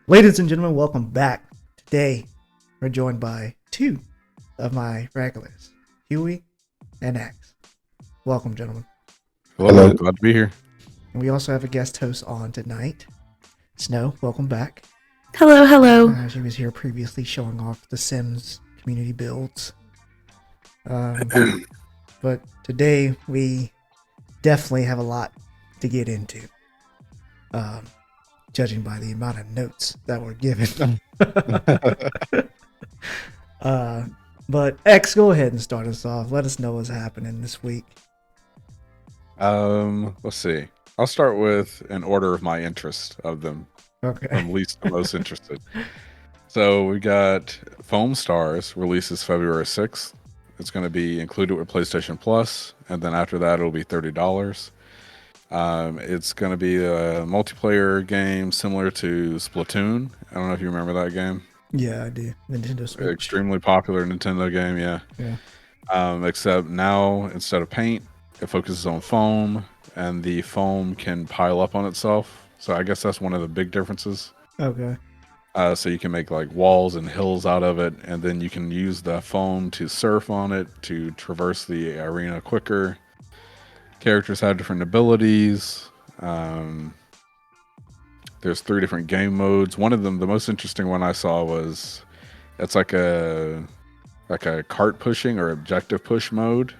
Ladies and gentlemen, welcome back. Today, we're joined by two of my regulars, Huey and X. Welcome, gentlemen. Hello, glad to be here. And we also have a guest host on tonight, Snow. Welcome back. Hello. She was here previously showing off the Sims community builds. But today, we definitely have a lot to get into. Judging by the amount of notes that were given. But X, go ahead and start us off. Let us know what's happening this week. Let's see. I'll start with an order of my interest of them. Okay. From least to most interested. So we got Foam Stars releases February 6th. It's going to be included with PlayStation Plus, and then after that it'll be $30. It's going to be a multiplayer game similar to Splatoon. I don't know if you remember that game. Yeah, I do. Nintendo Switch. Extremely popular Nintendo game, yeah. Except now, instead of paint, it focuses on foam, and the foam can pile up on itself. So I guess that's one of the big differences. Okay. So you can make like walls and hills out of it, and then you can use the foam to surf on it, to traverse the arena quicker. Characters have different abilities. There's 3 different game modes. One of them, the most interesting one I saw, was it's like a cart pushing or objective push mode,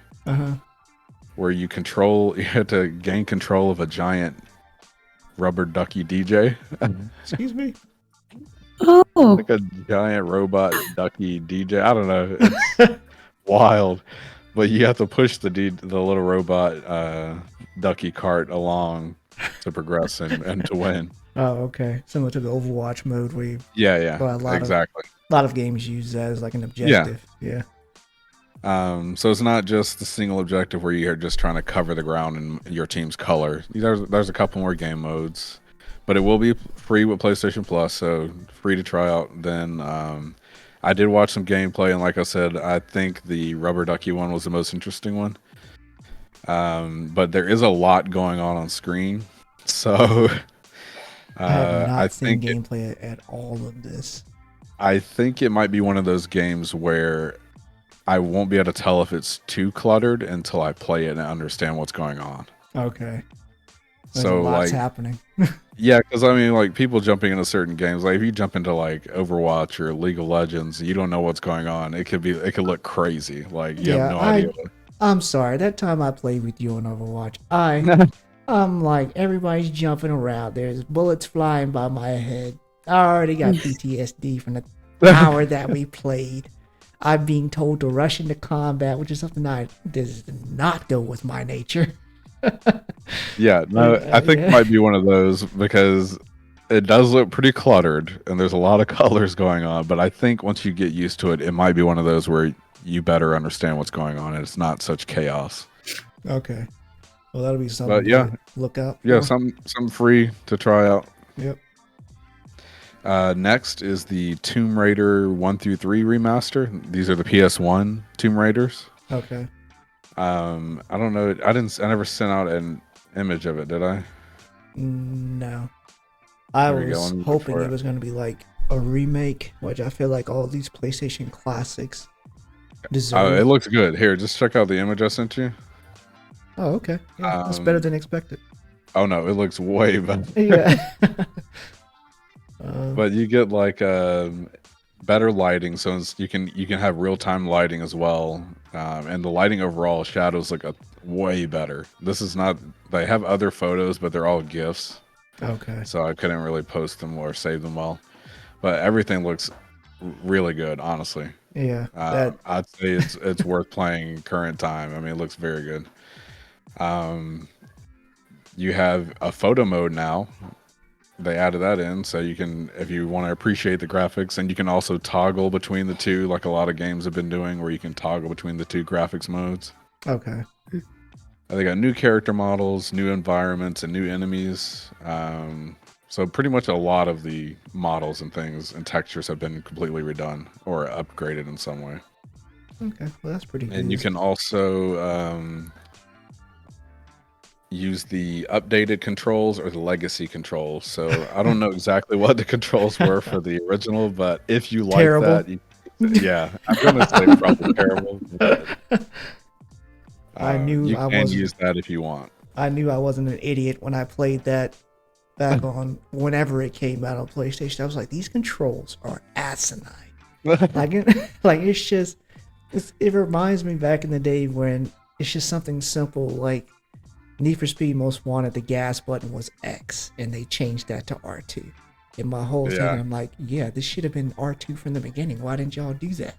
where you have to gain control of a giant rubber ducky DJ. Excuse me. Oh, Like a giant robot ducky DJ. I don't know. It's wild. But you have to push the little robot ducky cart along to progress and to win. Oh, okay. Similar to the Overwatch mode where you... Yeah, exactly. A lot of games use that as like an objective. Yeah. So it's not just the single objective where you're just trying to cover the ground in your team's color. There's a couple more game modes, but it will be free with PlayStation Plus, so free to try out. Then I did watch some gameplay, and like I said, I think the rubber ducky one was the most interesting one. But there is a lot going on screen, so I have not seen think gameplay at all of this. I think it might be one of those games where I won't be able to tell if it's too cluttered until I play it and understand what's going on. Okay. There's So a lot's like, happening. yeah, because I mean, like people jumping into certain games, like if you jump into like Overwatch or League of Legends, you don't know what's going on. It could look crazy. Like you have no idea. I'm sorry. That time I played with you on Overwatch, I'm like, everybody's jumping around. There's bullets flying by my head. I already got PTSD from the hour that we played. I'm being told to rush into combat, which is something that does not go with my nature. Yeah, no, I think it might be one of those because it does look pretty cluttered and there's a lot of colors going on. But I think once you get used to it, it might be one of those where you better understand what's going on and it's not such chaos. Okay. Well, that'll be something But yeah, to look up. yeah, something free to try out. Yep. Next is the Tomb Raider 1 through 3 remaster. These are the PS1 Tomb Raiders. Okay. I don't know. I never sent out an image of it, did I? No. I was hoping it was going to be like a remake, which I feel like all these PlayStation classics deserve. It looks good. Here, just check out the image I sent you. Oh, okay. Yeah, that's better than expected. Oh no, it looks way better. Yeah. But you get like better lighting, so you can have real time lighting as well, and the lighting overall, shadows look way better. This is not. They have other photos, but they're all GIFs. Okay. So I couldn't really post them or save them well, but everything looks really good, honestly. Yeah. I'd say it's worth playing current time. I mean, it looks very good. You have a photo mode now. They added that in, so you can, if you want to appreciate the graphics, and you can also toggle between the two, like a lot of games have been doing, where you can toggle between the two graphics modes. Okay. They got new character models, new environments, and new enemies. So pretty much a lot of the models and things and textures have been completely redone or upgraded in some way. Okay, well that's pretty good. And you can also use the updated controls or the legacy controls. So I don't know exactly what the controls were for the original, but if you like Terrible. that, yeah, I'm gonna say probably terrible. But, I knew you I can wasn't. use that if you want. I knew I wasn't an idiot when I played that back on whenever it came out on PlayStation. I was like, these controls are asinine. Like it's just it reminds me back in the day when it's just something simple like Need for Speed Most Wanted. The gas button was X, and they changed that to R2. And my whole thing, I'm like, yeah, this should have been R2 from the beginning. Why didn't y'all do that?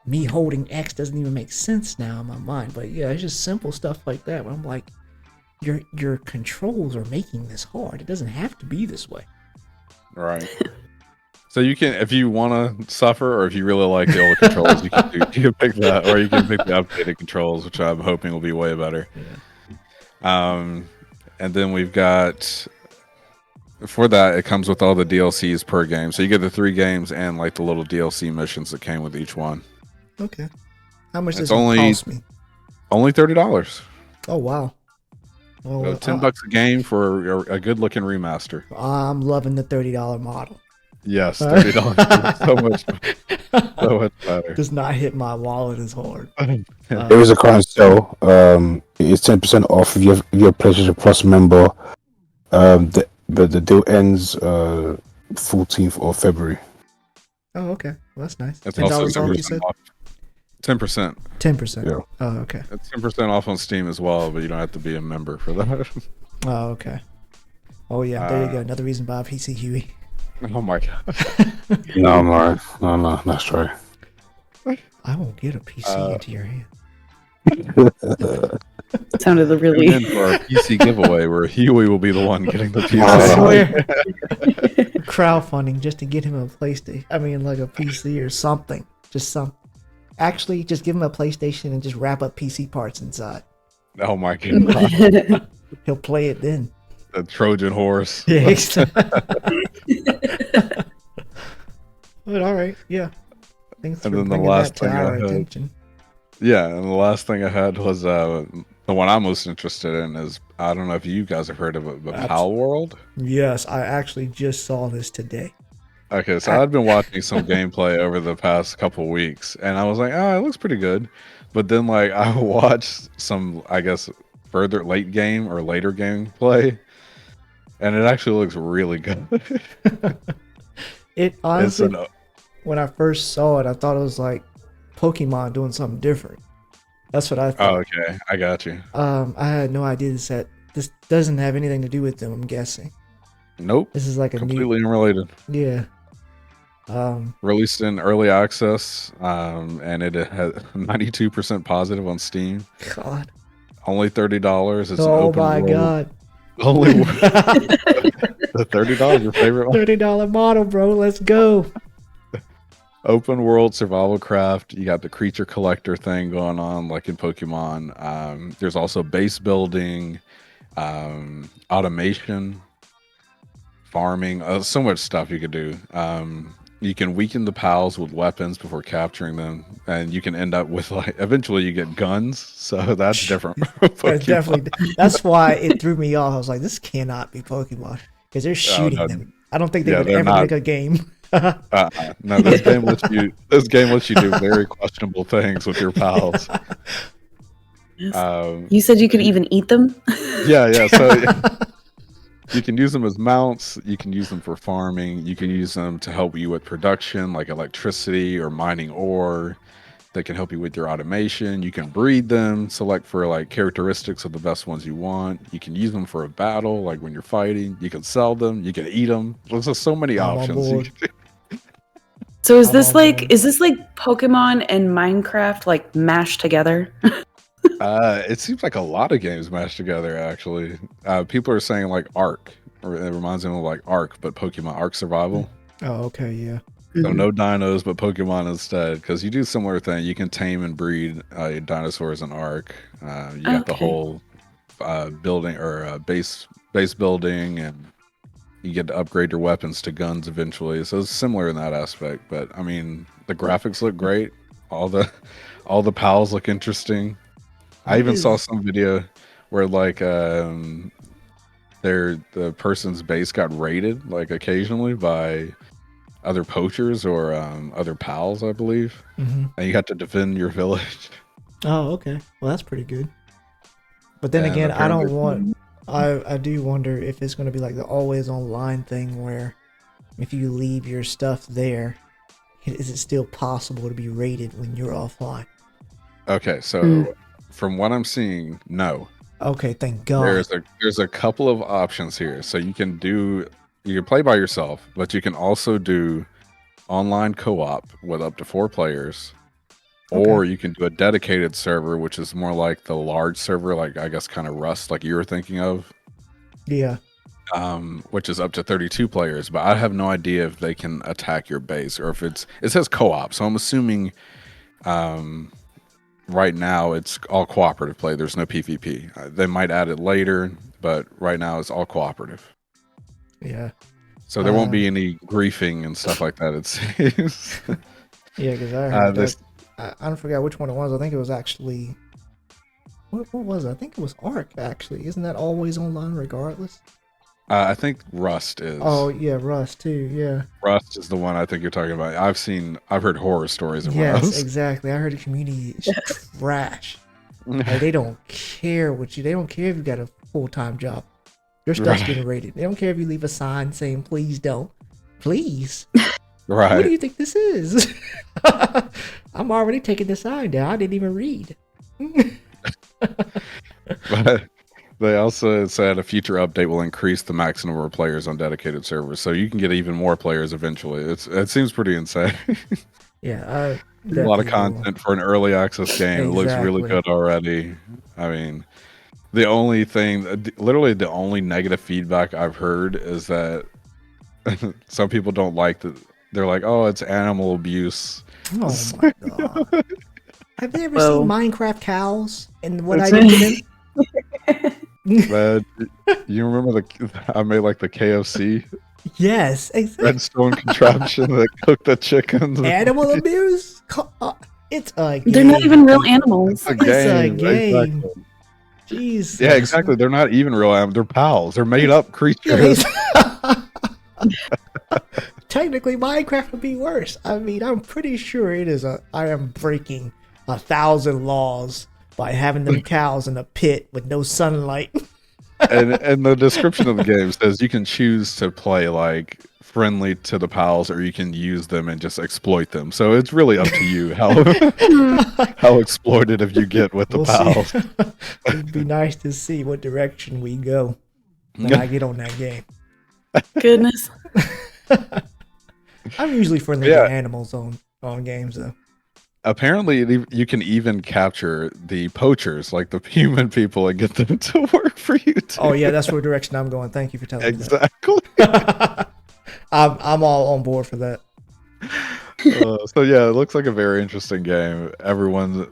Me holding X doesn't even make sense now in my mind. But yeah, it's just simple stuff like that. Where I'm like, your controls are making this hard. It doesn't have to be this way. Right. So you can, if you want to suffer, or if you really like the old controls, you can pick that, or you can pick the updated controls, which I'm hoping will be way better. Yeah. And then we've got, for that, it comes with all the DLCs per game. So you get the 3 games and like the little DLC missions that came with each one. Okay. How much does it cost me? Only $30. Oh wow. So $10 a game for a good-looking remaster. I'm loving the $30 model. Yes, $30 so much better. Does not hit my wallet as hard. There is a current sale. It's 10% off if you're a PlayStation Plus member. But the deal ends 14th of February. Oh, okay. Well, that's nice. That's also $10 off, you said? 10%. 10%. Yeah. Oh, okay. It's 10% off on Steam as well, but you don't have to be a member for that. Oh, okay. Oh, yeah. There you go. Another reason to buy a PC, Huey. Oh, my God. No, that's right. I won't get a PC into your hand. Sounded really. Tune in for our PC giveaway where Huey will be the one getting the PC. I swear. Crowdfunding just to get him a PlayStation. I mean, like a PC or something. Just something. Actually, just give him a PlayStation and just wrap up PC parts inside. Oh, my God. He'll play it then. The Trojan horse. Yeah, exactly. But all right, yeah. Thanks for bringing that to our attention. Yeah, and the last thing I had was the one I'm most interested in is, I don't know if you guys have heard of it, but PalWorld? Yes, I actually just saw this today. Okay, so I'd been watching some gameplay over the past couple weeks, and I was like, oh, it looks pretty good. But then, like, I watched some, I guess, further later gameplay, and it actually looks really good. It honestly, when I first saw it, I thought it was like Pokemon doing something different. That's what I thought. Oh, okay, I got you. I had no idea this doesn't have anything to do with them. I'm guessing. Nope. This is like a completely unrelated. Yeah. Released in early access, and it has 92% positive on Steam. God. Only $30. It's oh an open my world. God. Only the $30, your favorite one. $30 model, bro. Let's go. Open world survival craft. You got the creature collector thing going on, like in Pokemon. There's also base building, automation, farming. So much stuff you could do. You can weaken the pals with weapons before capturing them, and you can end up with like eventually you get guns. So that's different. That's definitely. That's why it threw me off. I was like, this cannot be Pokemon because they're shooting them. I don't think they would ever make a game. No, this game lets you do very questionable things with your pals. You said you could even eat them? Yeah. So you can use them as mounts. You can use them for farming. You can use them to help you with production, like electricity or mining ore. They can help you with your automation. You can breed them, select for like characteristics of the best ones you want. You can use them for a battle, like when you're fighting. You can sell them. You can eat them. There's just so many options. So is this like Pokemon and Minecraft like mashed together? It seems like a lot of games mashed together. Actually, people are saying like Ark, or it reminds them of like Ark, but Pokemon Ark Survival. Oh, okay, yeah. So no dinos, but Pokemon instead, because you do similar thing. You can tame and breed dinosaurs in Ark. You got the whole building or base building, and you get to upgrade your weapons to guns eventually. So it's similar in that aspect. But I mean, the graphics look great. All the pals look interesting. I even saw some video where like the person's base got raided like occasionally by other poachers or other pals, I believe, Mm-hmm. and you had to defend your village. Oh, okay. Well, that's pretty good. But then And again, I don't apparently- want. I do wonder if it's going to be like the always online thing where if you leave your stuff there, is it still possible to be raided when you're offline? Okay, so from what I'm seeing, no. Okay, thank God. There's a couple of options here. So you can play by yourself, but you can also do online co-op with up to 4 players. Or you can do a dedicated server, which is more like the large server, like I guess kind of Rust, like you were thinking of. Yeah. Which is up to 32 players, but I have no idea if they can attack your base or if it says co-op. So I'm assuming right now it's all cooperative play. There's no PvP. They might add it later, but right now it's all cooperative. Yeah. So there won't be any griefing and stuff like that, it seems. Yeah, because I heard that. I don't forget which one it was. I think it was actually. What was it? I think it was Ark, actually. Isn't that always online regardless? I think Rust is. Oh, yeah, Rust, too. Yeah. Rust is the one I think you're talking about. I've heard horror stories of Yes, Rust. exactly. I heard the community is trash. Like, they don't care they don't care if you got a full-time job. Your stuff's getting rated. They don't care if you leave a sign saying, please don't. Please. Right. What do you think this is? I'm already taking the sign down. I didn't even read. But they also said a future update will increase the max number of players on dedicated servers, so you can get even more players eventually. It seems pretty insane. Yeah, a lot of content for an early access game. It looks really Exactly. good already. I mean, the only thing, literally the only negative feedback I've heard is that some people don't like that. They're like, "Oh, it's animal abuse." Oh my god. Have they ever Well- seen Minecraft cows and what I do to them? Man, you remember I made like the KFC Yes, exactly. redstone contraption that cooked the chickens. Animal abuse? It's a game. They're not even real animals. It's a It's a game. game. Exactly. Jesus. Yeah, exactly. They're not even real animals. They're pals. They're made up Yeah, creatures. Technically, Minecraft would be worse. I mean, I'm pretty sure I am breaking 1,000 laws by having them cows in a pit with no sunlight. and the description of the game says you can choose to play like friendly to the pals, or you can use them and just exploit them. So it's really up to you how exploitative you get with the We'll pals. see. It'd be nice to see what direction we go when I get on that game. Goodness. I'm usually friendly Yeah. to animals on games, though. Apparently, you can even capture the poachers, like the human people, and get them to work for you too. Oh yeah, that's what direction I'm going. Thank you for telling me Exactly. that. I'm all on board for that. So yeah, it looks like a very interesting game. Everyone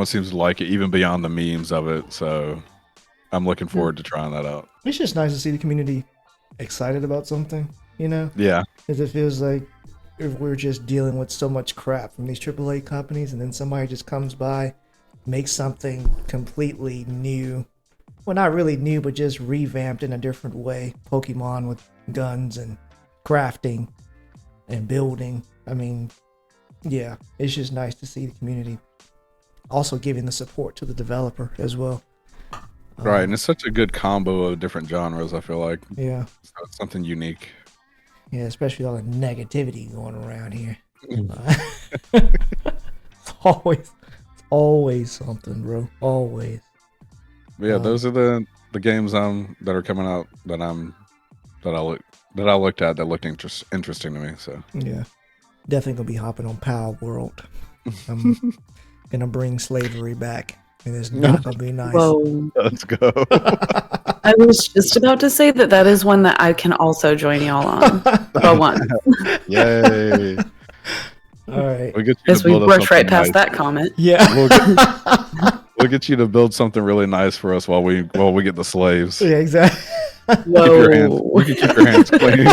seems to like it, even beyond the memes of it. So I'm looking forward to trying that out. It's just nice to see the community excited about something, you know? Yeah, Because it feels like if we're just dealing with so much crap from these AAA companies, and then somebody just comes by, makes something completely new. Well, not really new, but just revamped in a different way. Pokemon with guns and crafting and building. I mean, yeah, it's just nice to see the community also giving the support to the developer as well. right. And it's such a good combo of different genres. I feel like Yeah, so it's something unique. yeah, especially all the negativity going around here. It's always something, bro. Always. But yeah, those are the games that are coming out that I looked at that looked interesting to me. So Yeah, definitely gonna be hopping on PalWorld. I'm gonna bring slavery back, and it's not gonna be nice. Whoa. let's go. I was just about to say that is one that I can also join y'all on. For one. Yay! All right. We'll get you Because to we build us brushed right something past nice. that comment. Yeah. We'll get you to build something really nice for us while we get the slaves. Yeah. Exactly. Keep your hands, Whoa. you can keep your hands clean.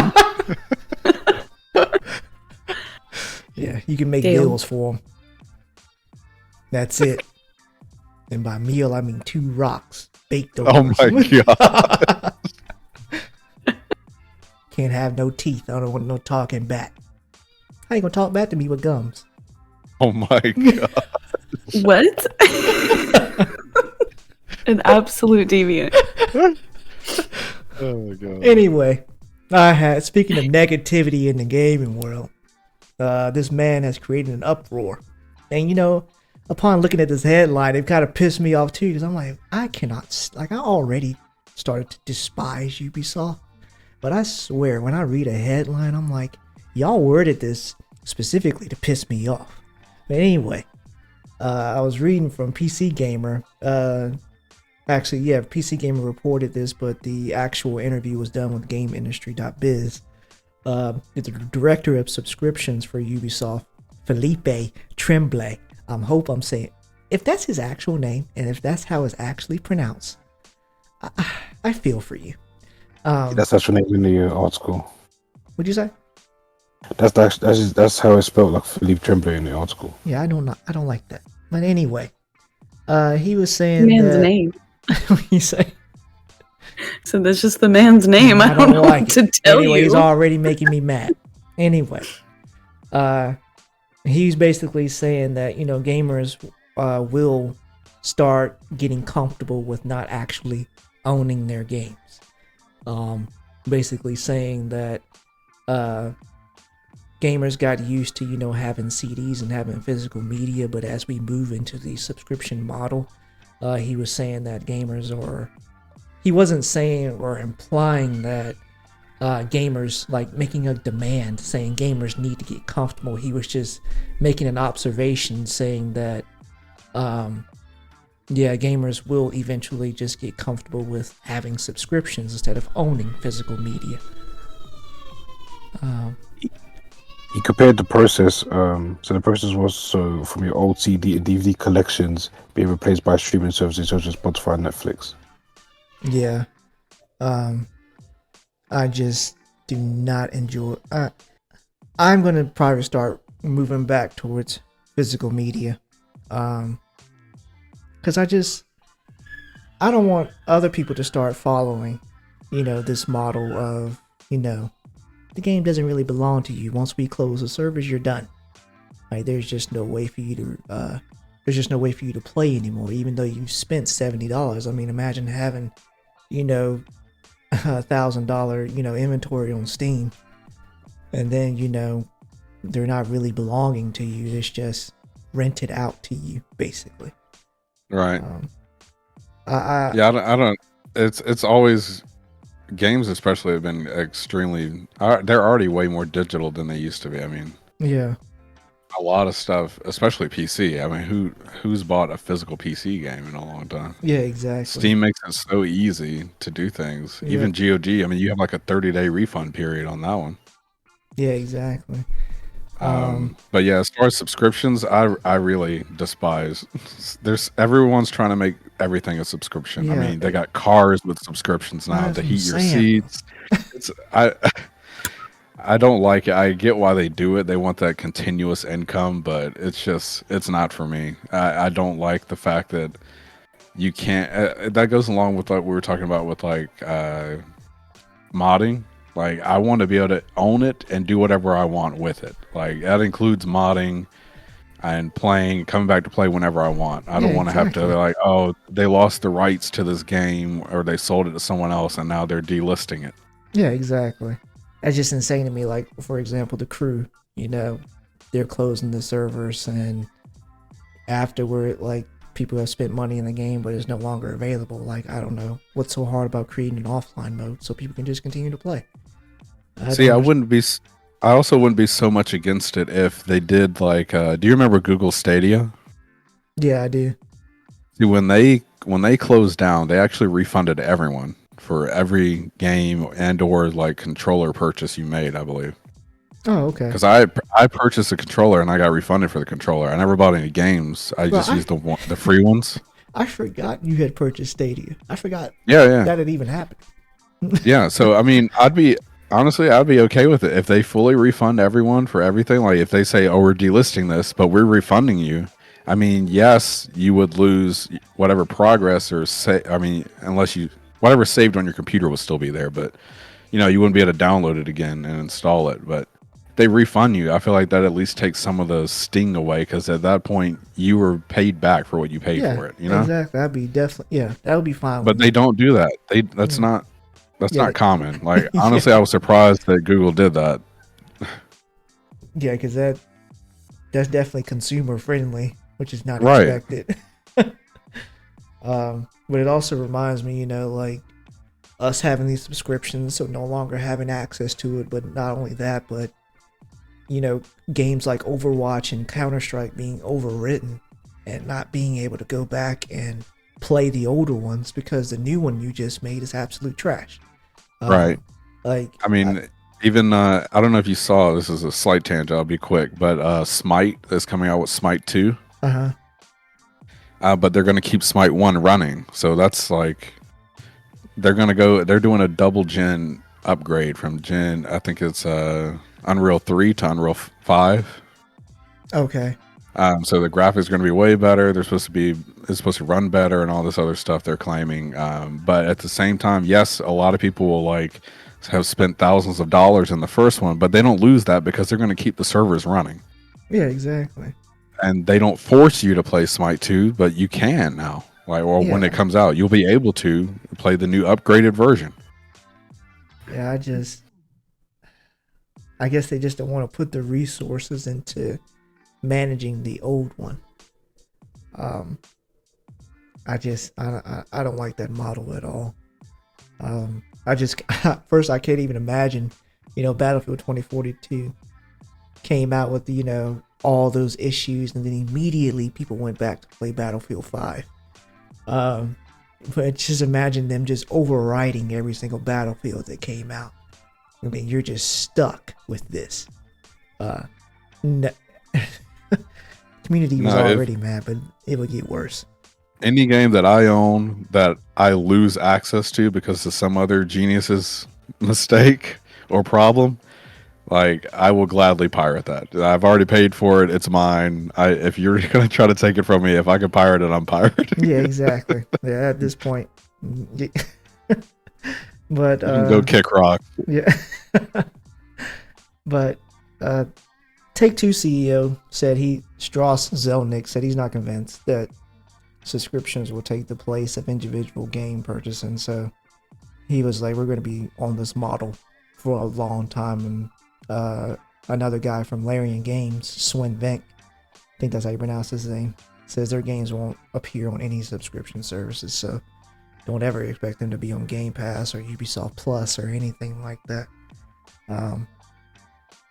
Yeah, you can make Damn. meals for them. That's it. And by meal, I mean 2 rocks. baked Oh over. my god! Can't have no teeth. I don't want no talking back. How you gonna talk back to me with gums? Oh my god! What? An absolute deviant. Oh my god! Anyway, speaking of negativity in the gaming world, this man has created an uproar. And upon looking at this headline, it kind of pissed me off too, because I'm like, I already started to despise Ubisoft. But I swear, when I read a headline, I'm like, y'all worded this specifically to piss me off. But anyway, I was reading from PC Gamer. PC Gamer reported this, but the actual interview was done with GameIndustry.biz. The director of subscriptions for Ubisoft, Felipe Tremblay. I hope I'm saying, if that's his actual name and if that's how it's actually pronounced, I feel for you. That's actually name in the article. What'd you say? That's how it's spelled, like Philippe Tremblay in the article. Yeah, I don't like that. But anyway, he was saying Man's that, name. what you say? So that's just the man's name. I don't know like what to tell anyway, you. He's already making me mad. Anyway, he's basically saying that gamers will start getting comfortable with not actually owning their games. Basically saying that gamers got used to having CDs and having physical media, but as we move into the subscription model, he was saying that he wasn't saying or implying that gamers, like making a demand saying gamers need to get comfortable. He was just making an observation saying that gamers will eventually just get comfortable with having subscriptions instead of owning physical media. He compared the process. So the process was from your old CD and DVD collections being replaced by streaming services such as Spotify and Netflix. Yeah. I just do not enjoy. I'm gonna probably start moving back towards physical media. Because I don't want other people to start following, this model of, the game doesn't really belong to you. Once we close the servers, you're done. Like, there's just no way for you to play anymore, even though you spent $70. I mean, imagine having, $1,000, inventory on Steam, and then, they're not really belonging to you. It's just rented out to you, basically. Right. I don't. It's always games, especially, have been extremely. They're already way more digital than they used to be. I mean, yeah. A lot of stuff, especially PC. I mean, who's bought a physical PC game in a long time? Yeah, exactly. Steam makes it so easy to do things. Yeah. Even GOG. I mean, you have like a 30-day refund period on that one. Yeah, exactly. But yeah, as far as subscriptions, I really despise. Everyone's trying to make everything a subscription. Yeah. I mean, they got cars with subscriptions now to heat your seats. I don't like it. I get why they do it. They want that continuous income, but it's not for me. I don't like the fact that you can't. That goes along with what we were talking about with modding. Like, I want to be able to own it and do whatever I want with it. Like, that includes modding and coming back to play whenever I want. I don't want to have to, like, oh, they lost the rights to this game or they sold it to someone else and now they're delisting it. Yeah, exactly. That's just insane to me. Like, for example, The Crew, they're closing the servers, and afterward, like, people have spent money in the game, but it's no longer available. Like, I don't know what's so hard about creating an offline mode so people can just continue to play. I also wouldn't be so much against it if they did, like, do you remember Google Stadia? Yeah, I do. See, when they closed down, they actually refunded everyone for every game and or like controller purchase you made, I believe. Oh, okay. Because I purchased a controller and I got refunded for the controller. I never bought any games. I just used the free ones. I forgot you had purchased Stadia. I forgot. Yeah. That had even happened. Yeah. So I mean, I'd be okay with it if they fully refund everyone for everything. Like, if they say, "Oh, we're delisting this, but we're refunding you," I mean, yes, you would lose whatever progress or unless you whatever saved on your computer will still be there, but you wouldn't be able to download it again and install it. But they refund you. I feel like that at least takes some of the sting away because at that point you were paid back for what you paid Yeah, for it. You know, exactly. That'd be definitely that would be fine. but With they me. don't do that. That's Mm. not Yeah, common. Like yeah, honestly, I was surprised that Google did that. yeah, because that's definitely consumer friendly, which is not Right. expected. But it also reminds me, like us having these subscriptions, so no longer having access to it. But not only that, but games like Overwatch and Counter-Strike being overwritten and not being able to go back and play the older ones because the new one you just made is absolute trash. Right. Like, I mean, even I don't know if you saw, this is a slight tangent, I'll be quick, but Smite is coming out with Smite 2. But they're going to keep Smite 1 running. So that's like they're doing a double gen upgrade from gen, I think it's Unreal 3 to Unreal 5. Okay. So the graphics are going to be way better. It's supposed to run better and all this other stuff they're claiming. But at the same time, yes, a lot of people will have spent thousands of dollars in the first one, but they don't lose that because they're going to keep the servers running. Yeah, exactly. And they don't force you to play Smite 2, but you can now. When it comes out, you'll be able to play the new upgraded version. Yeah, I guess they just don't want to put the resources into managing the old one. I don't like that model at all. First I can't even imagine, Battlefield 2042 came out with all those issues, and then immediately people went back to play Battlefield 5. But just imagine them just overwriting every single Battlefield that came out. I mean, you're just stuck with this. Community was already mad, but it would get worse. Any game that I own that I lose access to because of some other genius's mistake or problem, I will gladly pirate that. I've already paid for it. It's mine. If you're going to try to take it from me, if I can pirate it, I'm pirating. Yeah, exactly. Yeah, at this point. But you can go kick rock. Yeah. But Take-Two CEO Strauss Zelnick said he's not convinced that subscriptions will take the place of individual game purchasing. So he was like, we're going to be on this model for a long time. And another guy from Larian Games, Swin Venk, I think that's how you pronounce his name, says their games won't appear on any subscription services. So don't ever expect them to be on Game Pass or Ubisoft Plus or anything like that.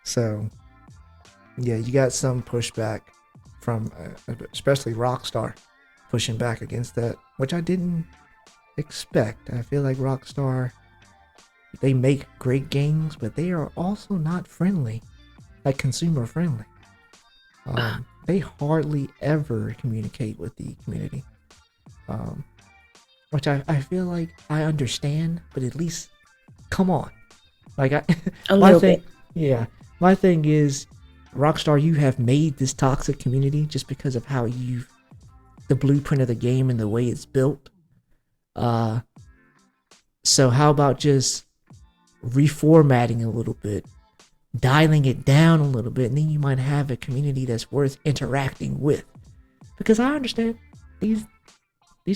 So yeah, you got some pushback from especially Rockstar pushing back against that, which I didn't expect. I feel like Rockstar, they make great games, but they are also not friendly, like consumer friendly. They hardly ever communicate with the community, which I feel like I understand, but at least come on. My thing is, Rockstar, you have made this toxic community just because of how the blueprint of the game and the way it's built. So how about just reformatting a little bit, dialing it down a little bit, and then you might have a community that's worth interacting with. Because I understand these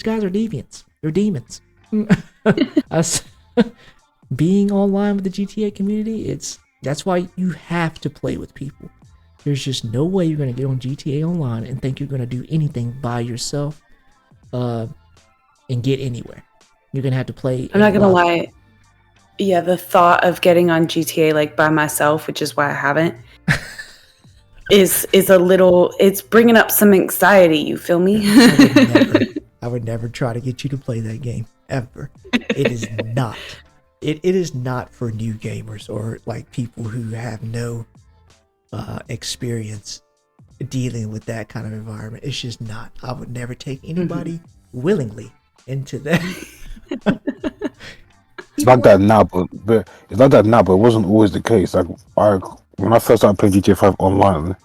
guys are deviants. They're demons. Being online with the GTA community, that's why you have to play with people. There's just no way you're going to get on GTA Online and think you're going to do anything by yourself and get anywhere. You're going to have to play. I'm not going to lie. Yeah, the thought of getting on GTA by myself, which is why I haven't, is a little, it's bringing up some anxiety, you feel me? I would never try to get you to play that game, ever. It is not. It is not for new gamers or people who have no experience dealing with that kind of environment. It's just not. I would never take anybody willingly into that. It's like that now, but it's like that now, but it wasn't always the case. When I first started playing GTA 5 online,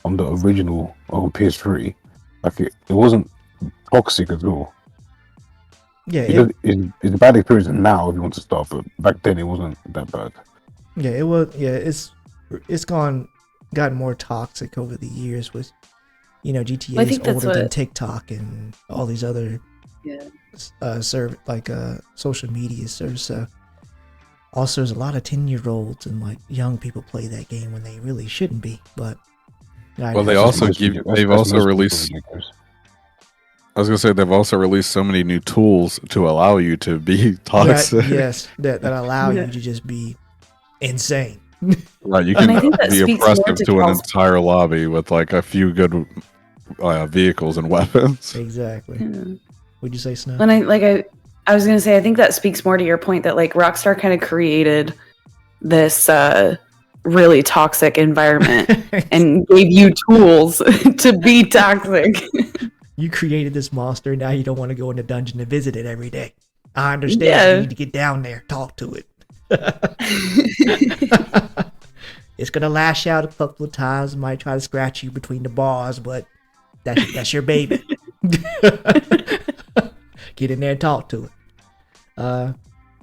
on the original on PS3. Like it wasn't toxic at all. Yeah, It's a bad experience now if you want to start, but back then it wasn't that bad. it was. Yeah, it's gotten more toxic over the years with, GTA Well, I is think that's older than what- TikTok and all these other Yeah. social media services. So also, there's a lot of 10-year-olds and like young people play that game when they really shouldn't be. But Well, they also they've also released. I was gonna say they've also released so many new tools to allow you to be toxic. that allow Yeah. you to just be insane. Right, you And can I think that be speaks more oppressive to to an Cal's- entire lobby with like a few good vehicles and weapons. Exactly. Yeah. Would you say, Snow? And I was gonna say, I think that speaks more to your point that like Rockstar kind of created this really toxic environment and gave you tools to be toxic. You created this monster. Now you don't want to go in the dungeon to visit it every day. I understand. Yeah. You need to get down there, talk to it. It's gonna lash out a couple of times. Might try to scratch you between the bars, but that's your baby. Get in there and talk to it. I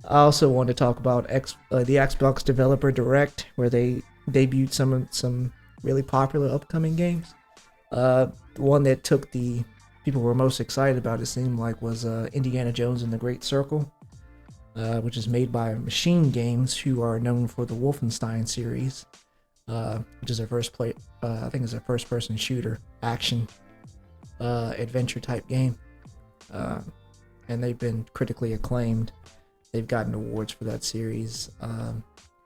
also want to talk about the Xbox Developer Direct, where they debuted some really popular upcoming games. The one that took the people were most excited about, it seemed like, was Indiana Jones and the Great Circle, which is made by Machine Games, who are known for the Wolfenstein series, which is I think it's a first-person shooter action adventure type game, and they've been critically acclaimed. They've gotten awards for that series,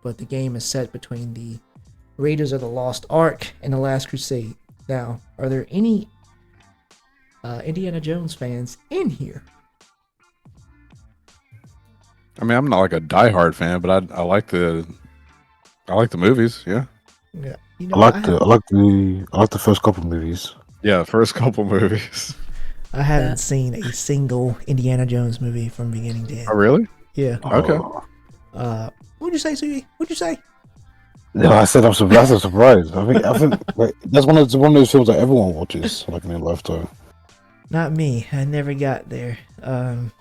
but the game is set between the Raiders of the Lost Ark and the Last Crusade. Now, are there any Indiana Jones fans in here? I mean, I'm not like a diehard fan, but I like the movies. Yeah, Yeah, I like the first couple movies. yeah. First couple movies. I haven't seen a single Indiana Jones movie from beginning to end. Oh, really? Yeah. Okay. What'd you say, Sugi? What'd you say? No, I said I'm surprised. That's a surprise. I think like, that's one of those films that everyone watches like in their lifetime. Not me. I never got there. I'll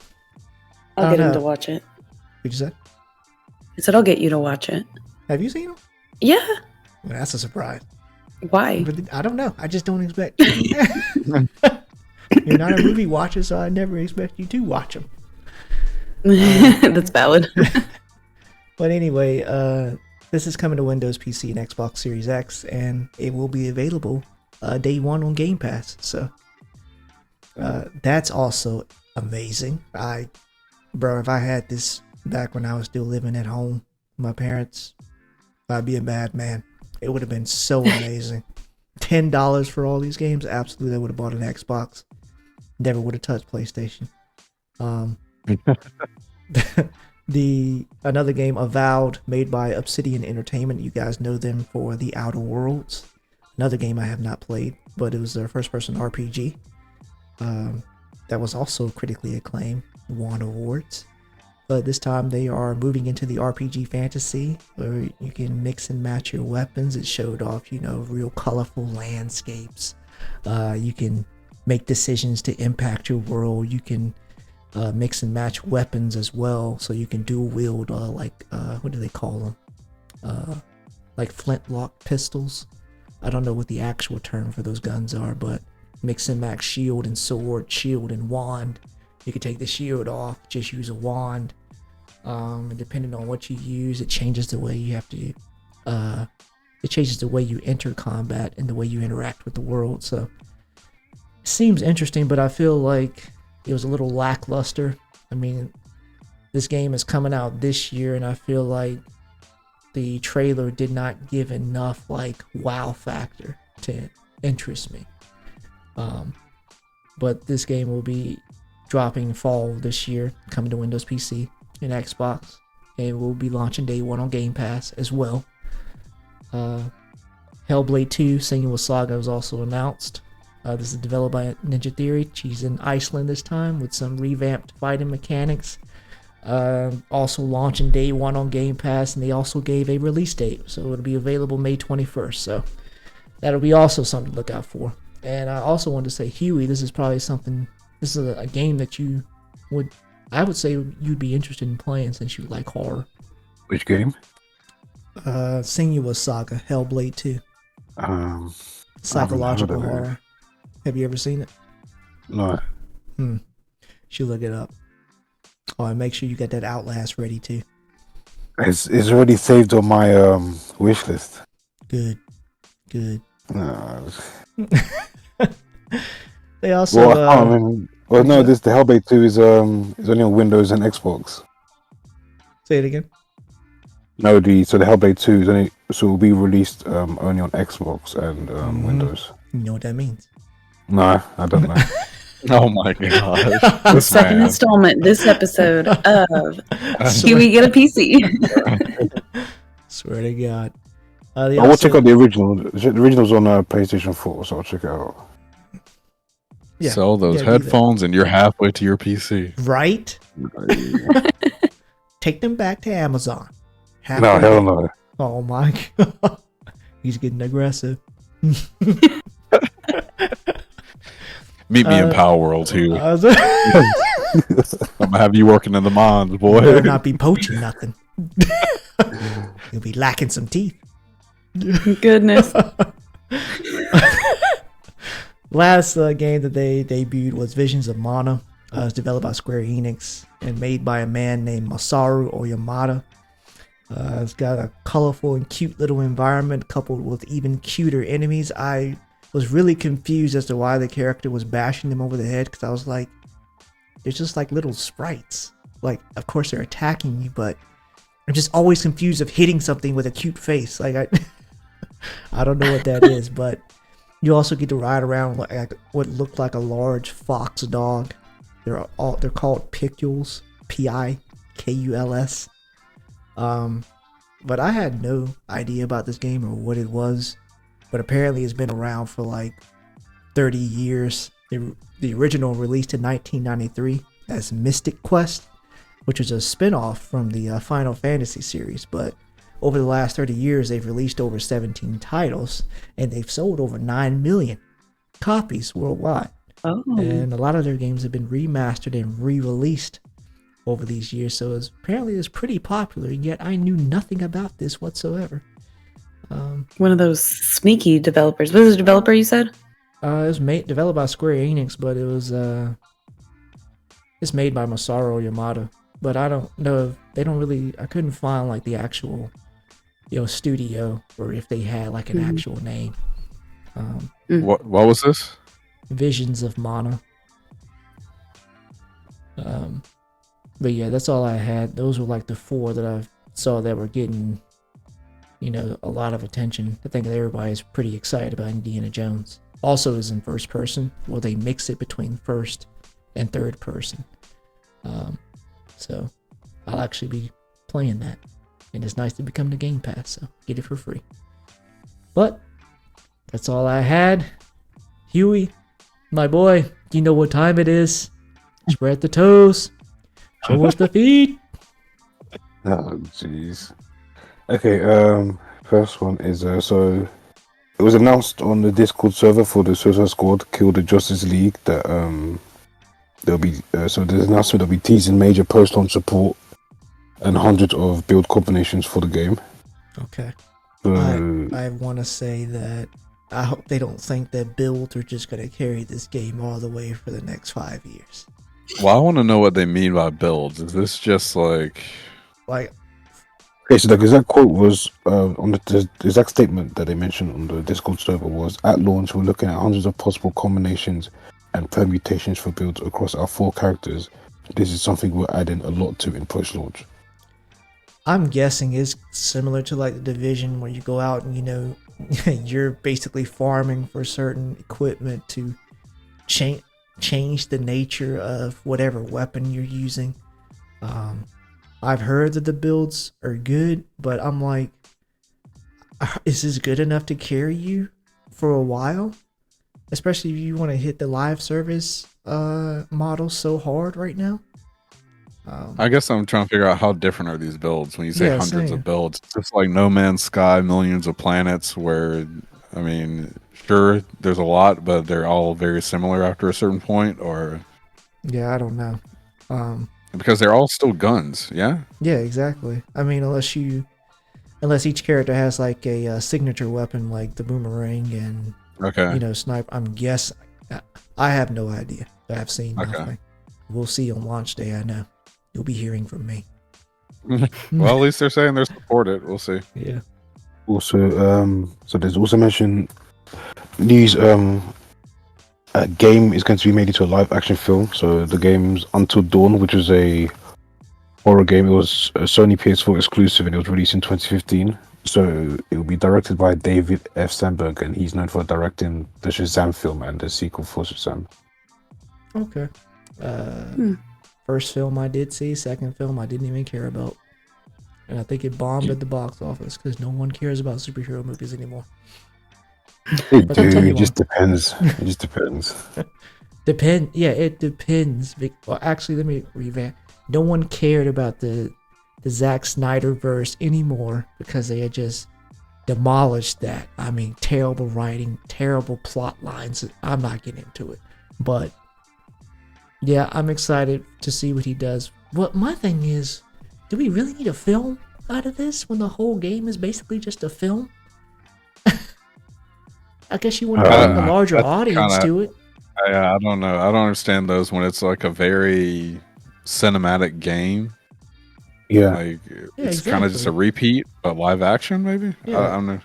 get him to watch it. What'd you say? I said I'll get you to watch it. Have you seen them? Yeah. Well, that's a surprise. Why? But I don't know. I just don't expect. You're not a movie watcher, so I never expect you to watch them. That's valid. But anyway, this is coming to Windows PC and Xbox Series X, and it will be available day one on Game Pass. So that's also amazing. Bro, if I had this back when I was still living at home with my parents, I'd be a bad man. It would have been so amazing. $10 for all these games? Absolutely, I would have bought an Xbox. Never would have touched PlayStation. Another game, Avowed, made by Obsidian Entertainment. You guys know them for The Outer Worlds. Another game I have not played, but it was their first-person RPG. That was also critically acclaimed, won awards. But this time they are moving into the RPG fantasy, where you can mix and match your weapons. It showed off, real colorful landscapes. You can make decisions to impact your world. You can mix and match weapons as well, so you can dual wield what do they call them? Like flintlock pistols. I don't know what the actual term for those guns are, but mix and match shield and sword, shield and wand. You can take the shield off, just use a wand. And depending on what you use, it changes the way you have to. It changes the way you enter combat and the way you interact with the world. So it seems interesting, but I feel like it was a little lackluster. I mean, this game is coming out this year, and I feel like the trailer did not give enough wow factor to interest me. But this game will be dropping fall this year, coming to Windows PC and Xbox, and will be launching day one on Game Pass as well. Hellblade 2 Senua's Saga was also announced. This is developed by Ninja Theory. She's in Iceland this time with some revamped fighting mechanics. Also launching day one on Game Pass, and they also gave a release date, so it'll be available May 21st. So that'll be also something to look out for. And I also wanted to say, Huey, this is probably something. This is a game that I would say you'd be interested in playing since you like horror. Which game? Senua's Saga, Hellblade 2. Psychological horror. Have you ever seen it? No. Should look it up. Oh, and make sure you get that Outlast ready too. It's already saved on my wish list. Good. No. They also. No, the Hellblade 2 is only on Windows and Xbox. Say it again. No, the Hellblade 2 will be released only on Xbox and Windows. You know what that means? No, I don't know. Oh my gosh. The second installment this episode of Huey Get a PC. Swear to God. I will check out the original. The original's on PlayStation 4, so I'll check it out. Yeah, sell those headphones and you're halfway to your PC. Right? Take them back to Amazon. No, hell no. Oh my God. He's getting aggressive. Meet me in PalWorld too. I'm gonna have you working in the mines, boy. You better not be poaching nothing. You'll be lacking some teeth. Goodness. Last game that they debuted was Visions of Mana. It's developed by Square Enix and made by a man named Masaru Oyamada. It's got a colorful and cute little environment coupled with even cuter enemies. I was really confused as to why the character was bashing them over the head, because I was like, they're just like little sprites. Like, of course they're attacking you, but I'm just always confused of hitting something with a cute face. Like, I don't know what that is, but you also get to ride around like what looked like a large fox dog. They're called Piculs, Pikuls. But I had no idea about this game or what it was. But apparently it's been around for like 30 years. The original released in 1993 as Mystic Quest, which was a spin-off from the Final Fantasy series. But over the last 30 years, they've released over 17 titles, and they've sold over 9 million copies worldwide. Oh. And a lot of their games have been remastered and re-released over these years, so apparently it's pretty popular, and yet I knew nothing about this whatsoever. One of those sneaky developers. What was the developer you said? It was developed by Square Enix, but it was it's made by Masaru Yamada. But I don't know if I couldn't find like the actual studio, or if they had like an actual name. What was this? Visions of Mana. But yeah, that's all I had. Those were like the 4 that I saw that were getting a lot of attention. I think that everybody's pretty excited about Indiana Jones. Also is in first person, where they mix it between first and third person. So I'll actually be playing that. And it's nice to become the Game Pass, so get it for free. But that's all I had. Huey, my boy, you know what time it is. Spread the toes. Show us the feet. Oh, jeez. Okay, first one is so it was announced on the Discord server for the Suicide Squad Kill the Justice League that there'll be so there's an announcement there'll be teasing major post-launch support and hundreds of build combinations for the game. Okay. I want to say that I hope they don't think that builds are just going to carry this game all the way for the next 5 years. Well, I want to know what they mean by builds. Is this just like... Okay, so the exact quote was on the exact statement that they mentioned on the Discord server was, at launch we're looking at hundreds of possible combinations and permutations for builds across our 4 characters. This is something we're adding a lot to in post-launch. I'm guessing it's similar to like the Division, where you go out and you're basically farming for certain equipment to change the nature of whatever weapon you're using. I've heard that the builds are good, but I'm like, is this good enough to carry you for a while? Especially if you want to hit the live service model so hard right now. I guess I'm trying to figure out how different are these builds when you say hundreds same. of builds. It's just like No Man's Sky, millions of planets, where I mean, sure, there's a lot, but they're all very similar after a certain point, or Yeah, I don't know. because they're all still guns. Yeah. Yeah, exactly. I mean, unless each character has like a signature weapon, like the boomerang and Okay. snipe. I'm guessing. I have no idea. I've seen Okay. nothing. We'll see on launch day. I know you'll be hearing from me. Well, at least they're saying they're supported. We'll see. Yeah. Also, so there's also mention news. A game is going to be made into a live action film. So the game's Until Dawn, which is a horror game. It was a Sony PS4 exclusive, and it was released in 2015. So it will be directed by David F. Sandberg, and he's known for directing the Shazam film and the sequel for Shazam. Okay. First film I did see. Second film I didn't even care about, and I think it bombed at the box office because no one cares about superhero movies anymore. It But I'll tell you just depends. It just depends. Yeah, it depends. Well, actually, let me revamp. No one cared about the Zack Snyder verse anymore because they had just demolished that. I mean, terrible writing, terrible plot lines. I'm not getting into it, but yeah, I'm excited to see what he does. But my thing is, do we really need a film out of this when the whole game is basically just a film? I guess you want to bring a larger audience to it. I don't know. I don't understand those when it's like a very cinematic game. Yeah. Like it's kind of just a repeat, but live action maybe. Yeah. I don't know.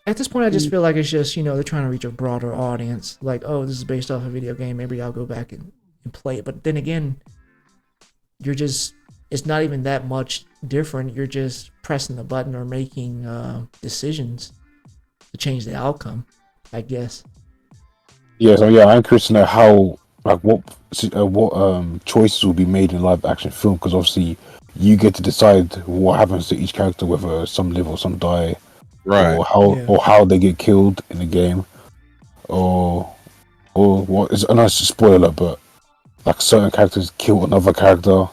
At this point, I just feel like it's just they're trying to reach a broader audience. Like, oh, this is based off a video game. Maybe I'll go back and play it. But then again, it's not even that much different. You're just pressing the button or making decisions to change the outcome, I guess. Yeah, so yeah, I'm curious to know how, like, what choices will be made in live action film, because obviously you get to decide what happens to each character, whether some live or some die, Right. or how they get killed in the game, or what is a nice spoiler, but like certain characters kill another character.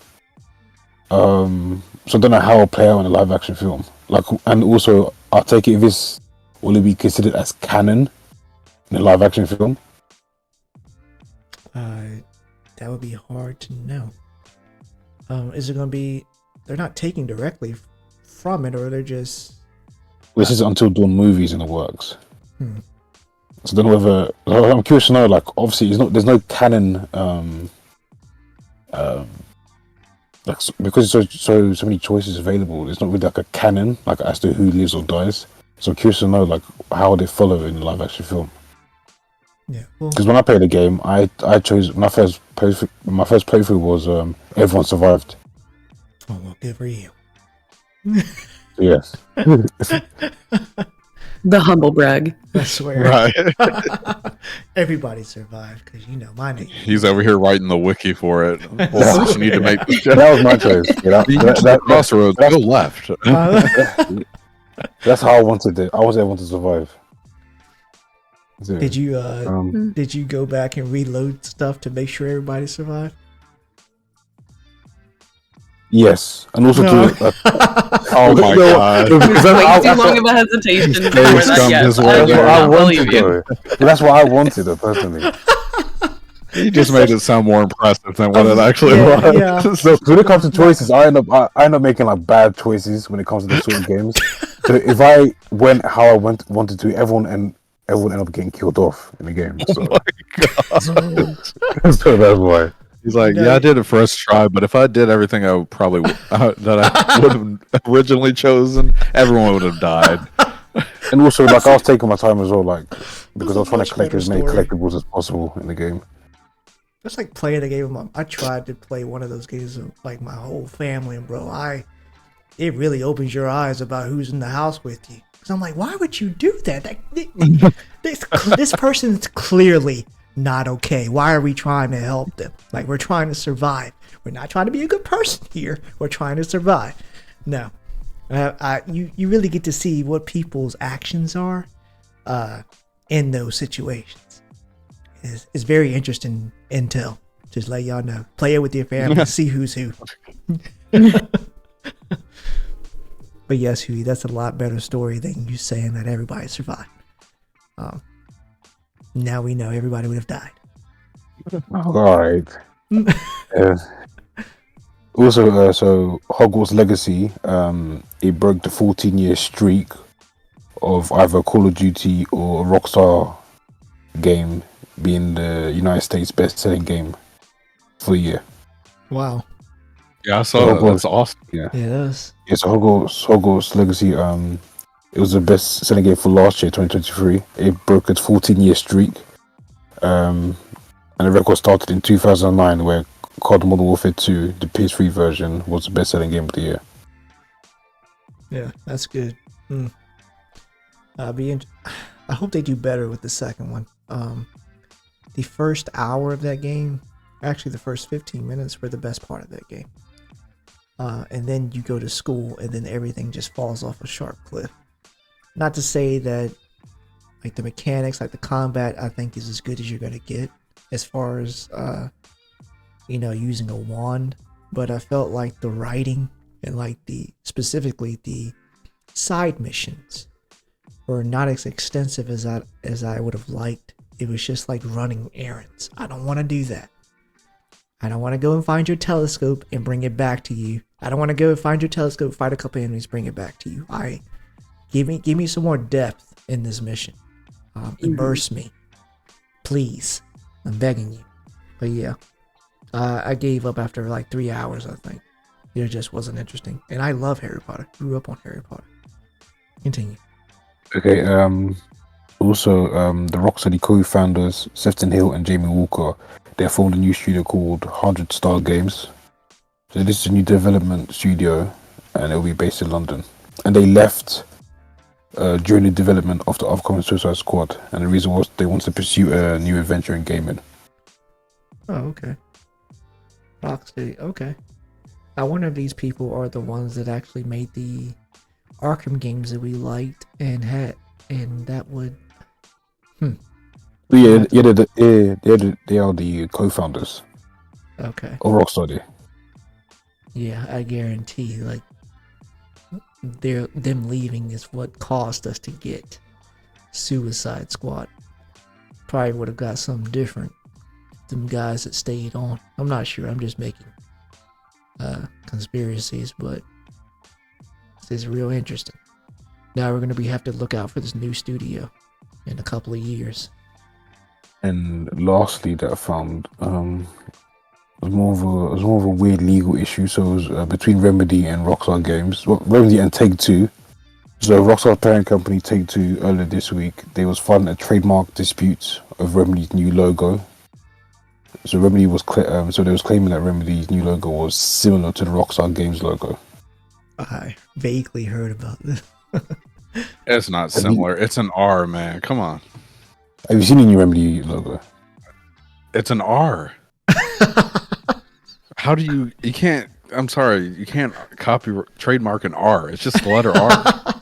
So I don't know how it'll play out in a live action film. Like, and also I'll take it, will it be considered as canon in a live action film? That would be hard to know. Is it going to be? They're not taking directly from it, or they're just. This is Until Dawn movies in the works. So I don't know whether. I'm curious to know. Like, obviously, there's no canon. Like, because there's so many choices available, there's not really like a canon, like as to who lives or dies. So I'm curious to know, like, how they follow in the live action film. Yeah. Well, Because when I played the game, I chose my first playthrough was everyone survived. oh, well, good for you. So, yes. The humble brag. I swear. Right. Everybody survived because my name. He's over here writing the wiki for it. Well, you need to make That was my choice. Yeah, that crossroads. Go left. that's how I wanted it. I was able to survive. So, Did you go back and reload stuff to make sure everybody survived? yes, and also Oh my god. Way too long of a hesitation before that. Yes, I believe you. That's what I wanted, personally. He just made it sound more impressive than what it actually was. Yeah. So when it comes to choices, I end up making like bad choices when it comes to the certain games. So if I went how I wanted to, everyone ended up getting killed off in the game. So, Oh my god. so that's why. He's like, yeah, I did it first try, but if I did everything I would probably that I would have originally chosen, everyone would have died. And also, like, I was taking my time as well, like, because I was trying to much collect better as many story. collectibles as possible in the game. That's like playing a game. I tried to play one of those games with like my whole family, and bro, it really opens your eyes about who's in the house with you. Because I'm like, why would you do that? This person's clearly not okay. Why are we trying to help them? Like, we're trying to survive. We're not trying to be a good person here. We're trying to survive. No, you really get to see what people's actions are in those situations. It's very interesting intel. Just let y'all know. Play it with your family. See who's who. But yes, Huey, that's a lot better story than you saying that everybody survived. Now we know everybody would have died. All right. Also, so Hogwarts Legacy, it broke the 14-year streak of either Call of Duty or a Rockstar game being the United States best-selling game for the year. Wow. Yeah, I saw that. That's awesome. Yeah. Yes. It's Hogwarts Legacy. It was the best-selling game for last year, 2023. It broke its 14-year streak. And the record started in 2009, where COD Modern Warfare 2, the PS3 version, was the best-selling game of the year. Yeah, that's good. I hope they do better with the second one. The first hour of that game, actually the first 15 minutes, were the best part of that game. And then you go to school, and then everything just falls off a sharp cliff. Not to say that, like, the mechanics, like the combat, I think is as good as you're gonna get as far as using a wand. But I felt like the writing and like specifically the side missions were not as extensive as I would have liked. It was just like running errands. I don't want to do that. I don't want to go and find your telescope and bring it back to you. I don't want to go and find your telescope, fight a couple enemies, bring it back to you. Give me some more depth in this mission. Immerse me, please. I'm begging you. But yeah, I gave up after like 3 hours. I think it just wasn't interesting. And I love Harry Potter. Grew up on Harry Potter. Continue. Okay. Also, the Rocksteady co-founders Sefton Hill and Jamie Walker, they formed a new studio called 100 Star Games. So this is a new development studio, and it'll be based in London. And they left during the development of the upcoming Suicide Squad, and the reason was they wanted to pursue a new adventure in gaming. Oh, okay. Rocksteady, okay. I wonder if these people are the ones that actually made the Arkham games that we liked and that would. They are the co-founders. Okay. Of Rocksteady. Yeah, I guarantee, like, them leaving is what caused us to get Suicide Squad. Probably would have got something different. Them guys that stayed on. I'm not sure. I'm just making conspiracies, but this is real interesting. Now we're gonna have to look out for this new studio in a couple of years. And lastly, that I found was more of a weird legal issue. So it was between Remedy and Rockstar Games. Well, Remedy and Take-Two. So Rockstar parent company Take-Two earlier this week, they was filing a trademark dispute of Remedy's new logo. So Remedy was they was claiming that Remedy's new logo was similar to the Rockstar Games logo. I vaguely heard about this. It's not similar. It's an R, man. Come on. Have you seen the new Remedy logo? It's an R. How do you can't, I'm sorry, you can't trademark an R. It's just the letter R.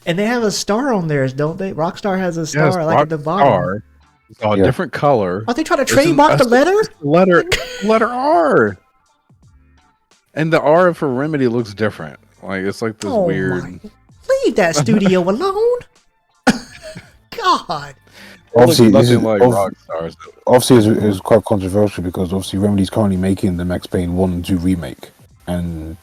And they have a star on theirs, don't they? Rockstar has a star at the bottom. It's a different color. Are they trying to trademark the letter? Letter R. And the R for Remedy looks different. Like, it's like this weird. Leave that studio alone. God. Obviously, nothing like Rockstar's. Obviously, it's quite controversial because obviously Remedy's currently making the Max Payne 1 and 2 remake, and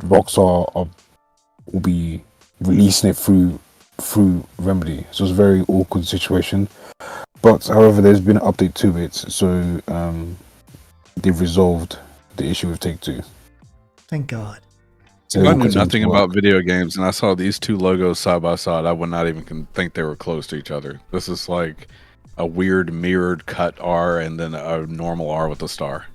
Rockstar will be releasing it through Remedy. So it's a very awkward situation. But however, there's been an update to it, so they've resolved the issue with Take-Two. Thank God. If I knew nothing about video games and I saw these two logos side by side, I would not even think they were close to each other. This is like a weird mirrored cut R and then a normal R with a star.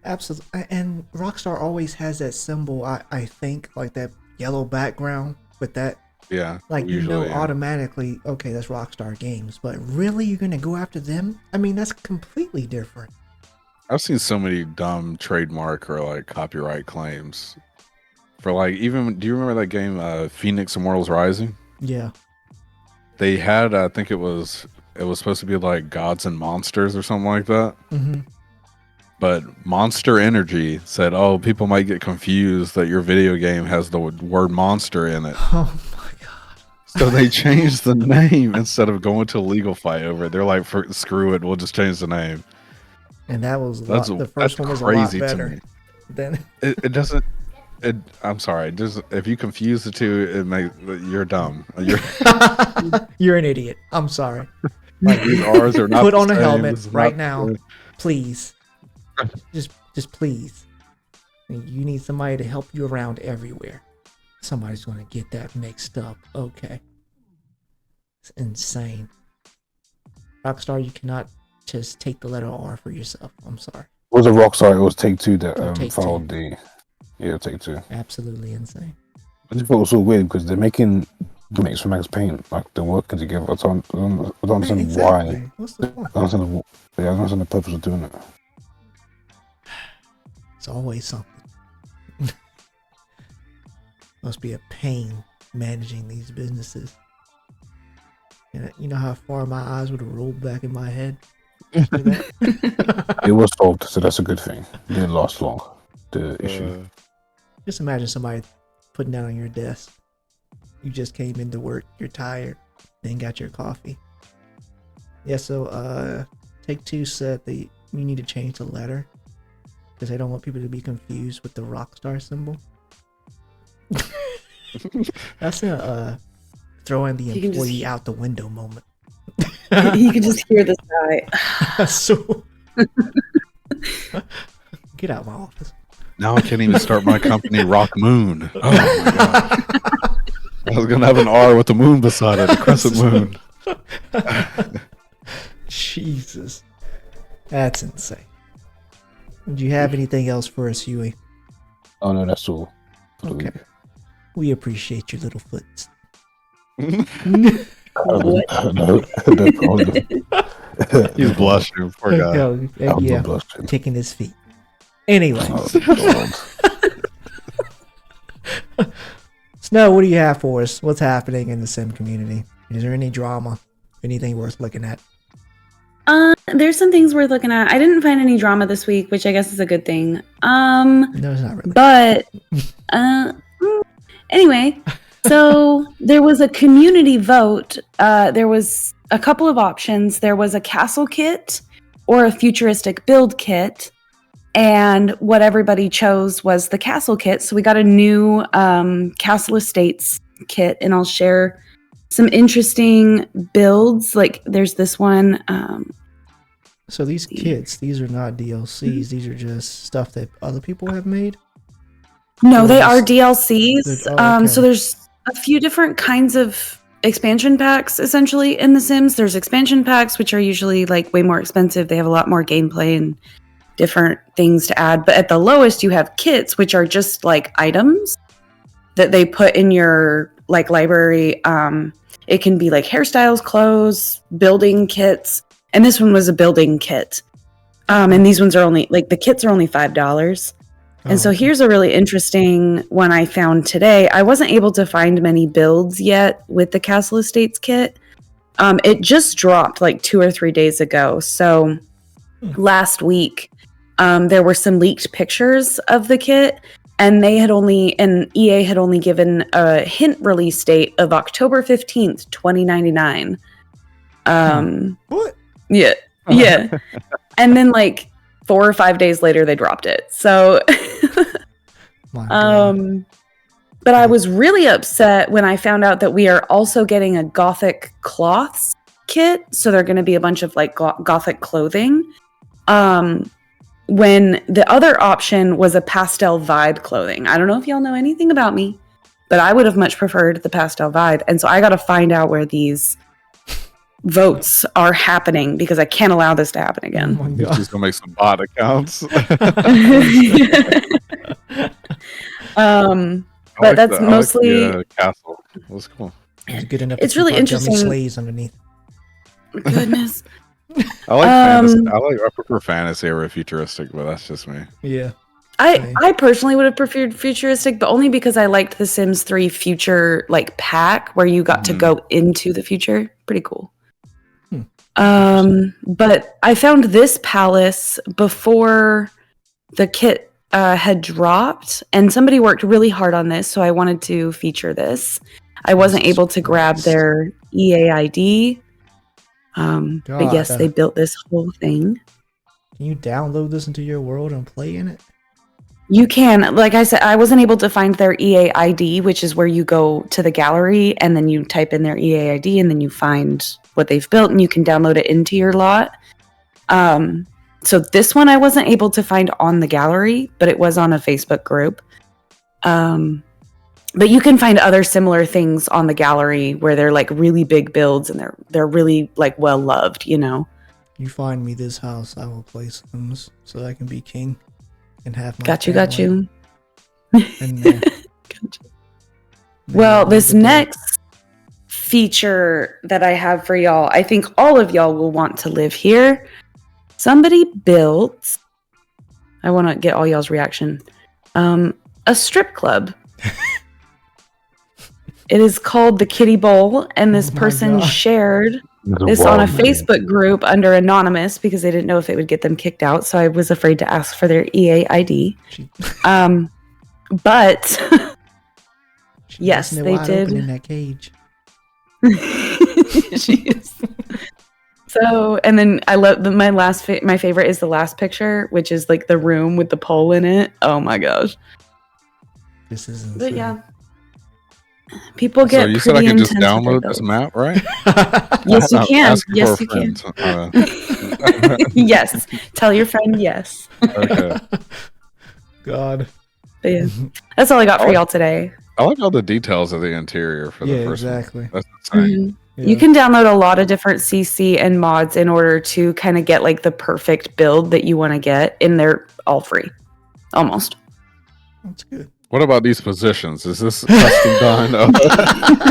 Absolutely. And Rockstar always has that symbol, I think, like that yellow background with that. Yeah. Like, automatically, okay, that's Rockstar Games. But really, you're going to go after them? I mean, that's completely different. I've seen so many dumb trademark or like copyright claims. For like, even, do you remember that game, Phoenix Immortals Rising? Yeah. They had, I think it was supposed to be like Gods and Monsters or something like that. Mm-hmm. But Monster Energy said, oh, people might get confused that your video game has the word monster in it. Oh my God. So they changed the name instead of going to a legal fight over it. They're like, screw it, we'll just change the name. And that was The first one was a lot better. Then It doesn't. I'm sorry. If you confuse the two, you're dumb. You're an idiot. I'm sorry. Like these R's are not. Put on the a same. helmet This is right not now, the please. Just please. You need somebody to help you around everywhere. Somebody's gonna get that mixed up. Okay. It's insane. Rockstar, you cannot just take the letter R for yourself. I'm sorry. It was a Rockstar. It was Take-Two that Take-Two. filed the. Yeah, Take-Two. Absolutely insane. I just thought it was so weird because they're making gimmicks for Max Payne, like they're working together. I don't understand why. Exactly. What's the point? I don't understand the purpose of doing it. It's always something. Must be a pain managing these businesses. And you know how far my eyes would have rolled back in my head? It was solved, so that's a good thing. It didn't last long, the issue. Just imagine somebody putting that on your desk. You just came into work, you're tired, then got your coffee. Yeah, so Take-Two said that you need to change the letter because they don't want people to be confused with the Rockstar symbol. That's a throwing the employee out the window moment. You can just hear this guy. So get out of my office. Now I can't even start my company, Rock Moon. Oh my god! I was gonna have an R with the moon beside it, a crescent moon. Jesus, that's insane. Do you have anything else for us, Huey? Oh no, that's all. Okay. We appreciate your little foots. No problem. He's blushing, poor guy. Yeah, kicking his feet. Anyway. Snow, what do you have for us? What's happening in the sim community? Is there any drama? Anything worth looking at? There's some things worth looking at. I didn't find any drama this week, which I guess is a good thing. No, it's not really. But anyway, so there was a community vote. There was a couple of options. There was a castle kit or a futuristic build kit. And what everybody chose was the castle kit. So we got a new Castle Estates kit, and I'll share some interesting builds. Like there's this one. So these kits, these are not DLCs. These are just stuff that other people have made? No, they are DLCs. Okay. So there's a few different kinds of expansion packs essentially in The Sims. There's expansion packs, which are usually like way more expensive. They have a lot more gameplay and different things to add. But at the lowest, you have kits, which are just like items that they put in your like library. It can be like hairstyles, clothes, building kits. And this one was a building kit. And these ones are only like the kits are only $5. And so here's a really interesting one I found today. I wasn't able to find many builds yet with the Castle Estates kit. It just dropped like 2 or 3 days ago. So last week, there were some leaked pictures of the kit, and EA had only given a hint release date of October 15th, 2099. What? Yeah. Yeah. And then like 4 or 5 days later, they dropped it. So, but I was really upset when I found out that we are also getting a Gothic cloths kit. So they're going to be a bunch of like Gothic clothing. When the other option was a pastel vibe clothing. I don't know if y'all know anything about me, but I would have much preferred the pastel vibe. And so I got to find out where these votes are happening because I can't allow this to happen again. Oh my God. She's gonna make some bot accounts. But that's mostly castle. That's cool. It's good enough. It's really interesting. Slaves underneath. Goodness. I like fantasy. I prefer fantasy over futuristic, but that's just me. Yeah. I personally would have preferred futuristic, but only because I liked the Sims 3 future like pack where you got to go into the future. Pretty cool. But I found this palace before the kit had dropped, and somebody worked really hard on this, so I wanted to feature this. I wasn't Jesus able to grab Christ. their EA ID. But yes, God, they built this whole thing. Can you download this into your world and play in it? You can, like I said, I wasn't able to find their EA ID, which is where you go to the gallery and then you type in their EA ID and then you find what they've built and you can download it into your lot. So this one I wasn't able to find on the gallery, but it was on a Facebook group. But you can find other similar things on the gallery where they're like really big builds and they're really like well loved, you know. You find me this house, I will play Sims so I can be king and have my Got you. And, Well, this next feature that I have for y'all, I think all of y'all will want to live here. Somebody built, I want to get all y'all's reaction, a strip club. It is called the Kitty Bowl, and this person shared this on a Facebook group under anonymous because they didn't know if it would get them kicked out, so I was afraid to ask for their EA ID. But yes, they did. In that cage. She is. So, and then I love my favorite is the last picture, which is like the room with the pole in it. Oh my gosh! This is insane. But yeah, people get. So you said I could just intense with download it, this though. map, right? Yes, you I'm can. asking Yes, for you a can. friend. Yes, tell your friend yes. Okay. God. But yeah, that's all I got for y'all today. I like all the details of the interior for the Yeah, first exactly. one. That's insane. Mhm. Yeah. You can download a lot of different CC and mods in order to kind of get like the perfect build that you want to get, and they're all free, almost. That's good. What about these positions? Is this custom done?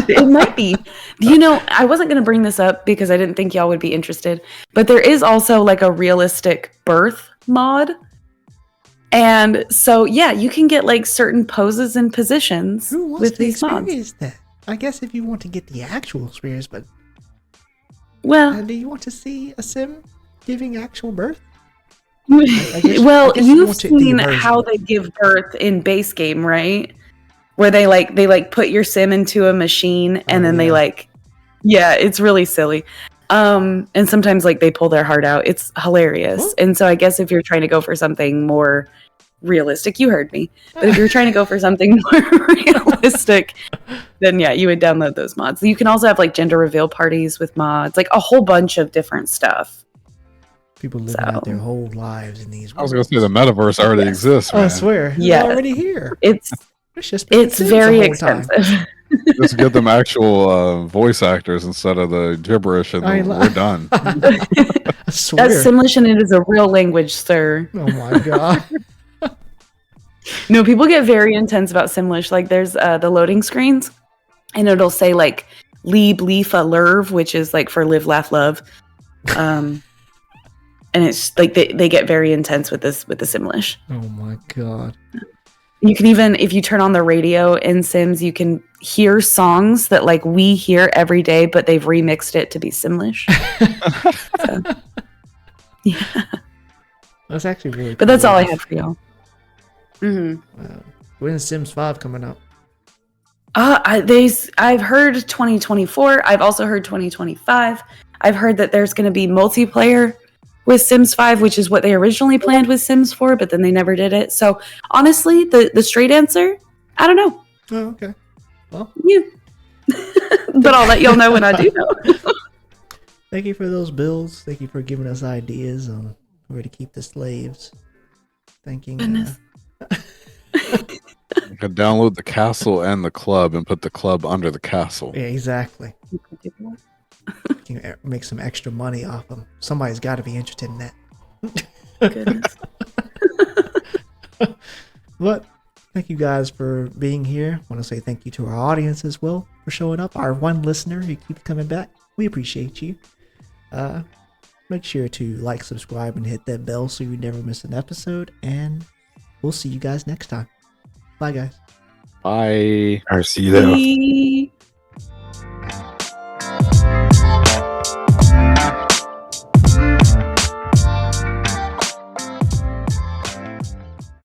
It might be. You know, I wasn't going to bring this up because I didn't think y'all would be interested, but there is also like a realistic birth mod. And so, yeah, you can get like certain poses and positions Who wants with to these mods. experience that? I guess if you want to get the actual experience, but Well, do you want to see a sim giving actual birth? well, I guess you you've want it the seen immersion. how they give birth in base game, right? Where they put your sim into a machine and then they it's really silly. And sometimes like they pull their heart out. It's hilarious. What? And so I guess if you're trying to go for something more realistic, you heard me. But if you're trying to go for something more realistic, then yeah, you would download those mods. You can also have like gender reveal parties with mods, like a whole bunch of different stuff. People living out their whole lives in these. I was going to say the metaverse already exists, man. I swear, Yeah. it's already here. It's just been it's Sims the very whole time. expensive. Just get them actual voice actors instead of the gibberish, and we're done. I swear. That's Simlish, and it is a real language, sir. Oh my god. No, people get very intense about Simlish. Like there's the loading screens, and it'll say like "Lieb, Liefa, Lerv," which is like for live, laugh, love. And it's like they get very intense with the Simlish. Oh my god. You can even, if you turn on the radio in Sims, you can hear songs that like we hear every day, but they've remixed it to be Simlish. So, yeah. That's actually really cool. But that's all I have for y'all. Mm-hmm. Wow. When's Sims 5 coming out? I've heard 2024. I've also heard 2025. I've heard that there's going to be multiplayer with Sims 5, which is what they originally planned with Sims 4, but then they never did it. So honestly, the straight answer, I don't know. Oh, okay. Well, Yeah. But I'll let y'all know when I do know. thank you for those builds. Thank you for giving us ideas on where to keep the slaves. Thanking. Goodness. You could download the castle and the club and put the club under the castle. Yeah, exactly. You can make some extra money off them. Somebody's got to be interested in that. Goodness. But thank you guys for being here. I want to say thank you to our audience as well for showing up. Our one listener who keeps coming back. We appreciate you. Make sure to like, subscribe, and hit that bell so you never miss an episode. And we'll see you guys next time. Bye, guys. Bye. I see you there. Bye.